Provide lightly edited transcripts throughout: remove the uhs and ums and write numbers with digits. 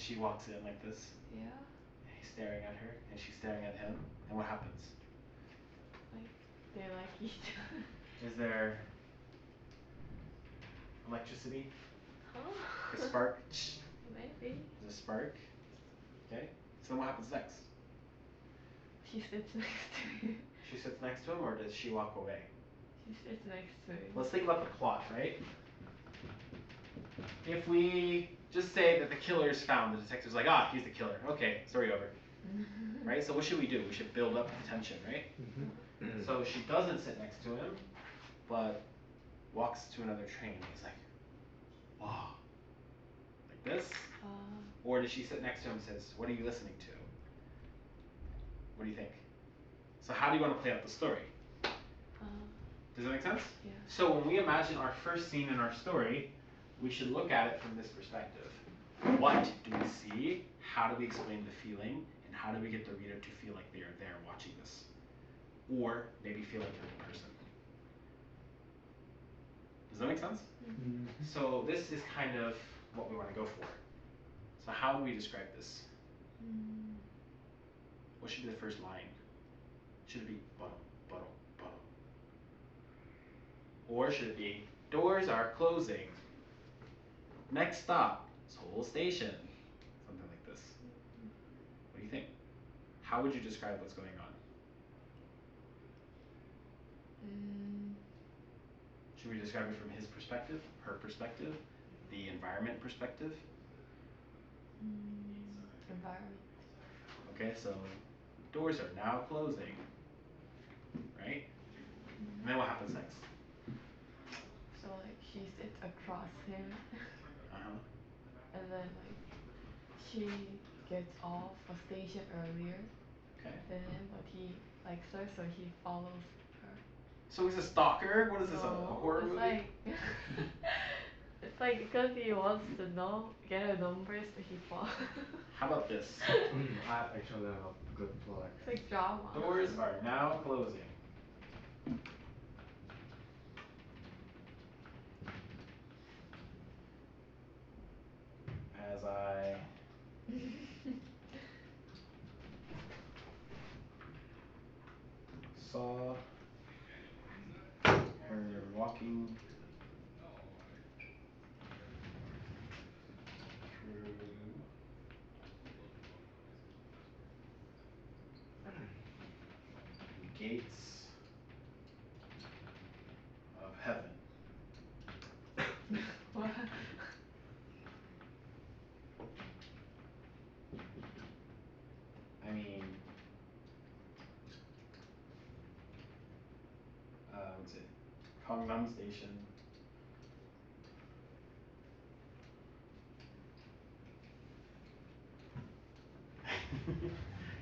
she walks in like this. Yeah. And he's staring at her, and she's staring at him. And what happens? Like they like each other. Is there electricity? Huh? A spark? Maybe. There's a spark. Okay. So then what happens next? She sits next to him. She sits next to him, or does she walk away? She sits next to him. Let's think about the plot, right? If we just say that the killer is found, the detective's like, ah, he's the killer. Okay, story over. Right? So what should we do? We should build up the tension, right? So she doesn't sit next to him, but walks to another train. He's like, wow. Like this? Or does she sit next to him and says, what are you listening to? What do you think? So how do you want to play out the story? Does that make sense? Yeah. So when we imagine our first scene in our story, we should look at it from this perspective. What do we see? How do we explain the feeling? And how do we get the reader to feel like they are there watching this? Or maybe feel like they're the person. Does that make sense? Mm-hmm. So this is kind of what we want to go for. So how do we describe this? What should be the first line? Should it be bottom, bottom, bottom? Or should it be doors are closing? Next stop, Seoul Station. Something like this. What do you think? How would you describe what's going on? Should we describe it from his perspective, her perspective, the environment perspective? Environment. Okay, so doors are now closing, right? And then what happens next? So like she sits across him. And then like she gets off a station earlier than him, but he likes her, so he follows her. So he's a stalker? What is this, a No, horror it's movie? like it's like because he wants to know, get her numbers, so he follows. How about this? I actually have a good plot. It's like drama. Doors are now closing. As I saw her walking through the gates of heaven. What? I mean, what's it? Gangnam Station.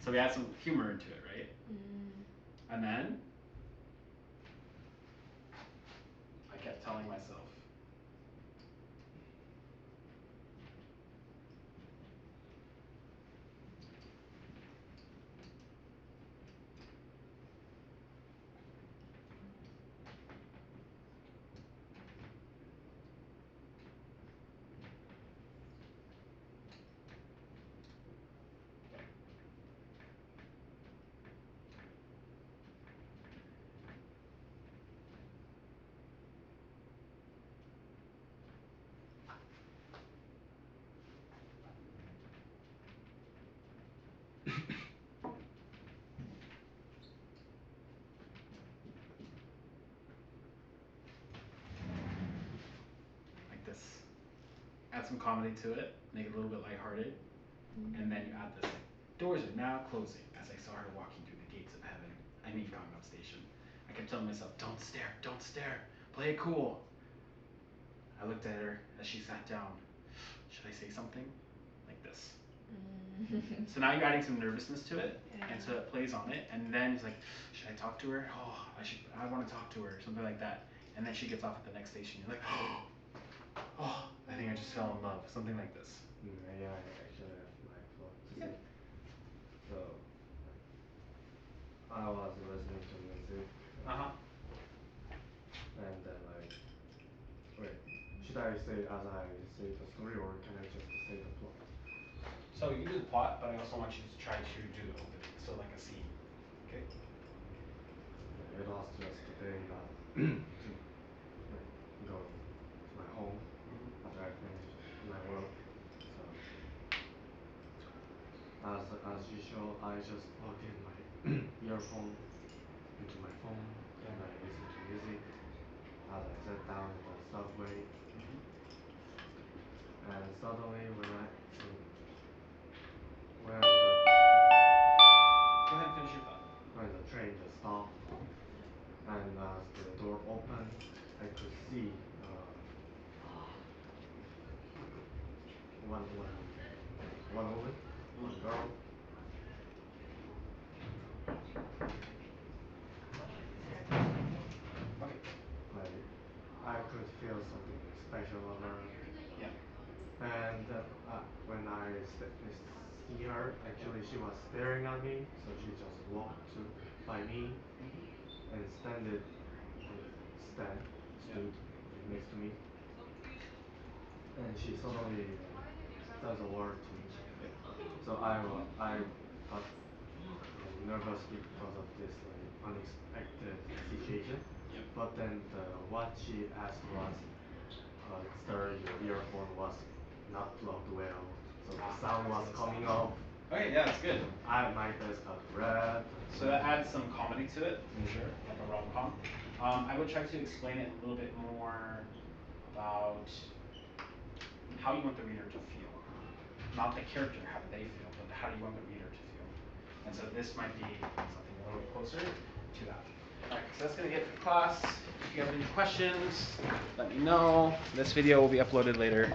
So we add some humor into it, right? And then I kept telling myself, like this. Add some comedy to it, make it a little bit lighthearted, and then you add this like, doors are now closing as I saw her walking through the gates of heaven. I mean Gangnam Station. I kept telling myself, don't stare, don't stare, play it cool. I looked at her as she sat down. Should I say something? Like this. So now you're adding some nervousness to it, and so it plays on it, and then it's like, should I talk to her? Oh, I want to talk to her, something like that. And then she gets off at the next station. You're like, oh, I think I just fell in love, something like this. Yeah, I actually have my plot. So, I was listening to music. And then like, wait, should I say as I say the story or can I just say the plot? So you can do the plot, but I also want you to try to do the opening, so like a scene. Okay? It was just the day that to like go to my home after I finished my work. So as usual, I just plug in my earphone into my phone and I listen to music as I sat down in the subway. And suddenly when the Go ahead and finish your thought. when the train just stopped and as the door opened, I could see one woman, one girl. Okay. Like I could feel something special on her. Yeah. And when see her, actually she was staring at me, so she just walked by me and stood next to me. And she suddenly says a word to me. So I got nervous because of this like unexpected situation. Yep. But then what she asked was, sir, your earphone was not plugged well, so the sound was coming off. Okay, yeah, that's good. My face got red. So that adds some comedy to it, for sure, like a rom-com. I would try to explain it a little bit more about how you want the reader to feel. Not the character, how do they feel, but how do you want the reader to feel. And so this might be something a little bit closer to that. Alright, so that's going to get for class. If you have any questions, let me know. This video will be uploaded later.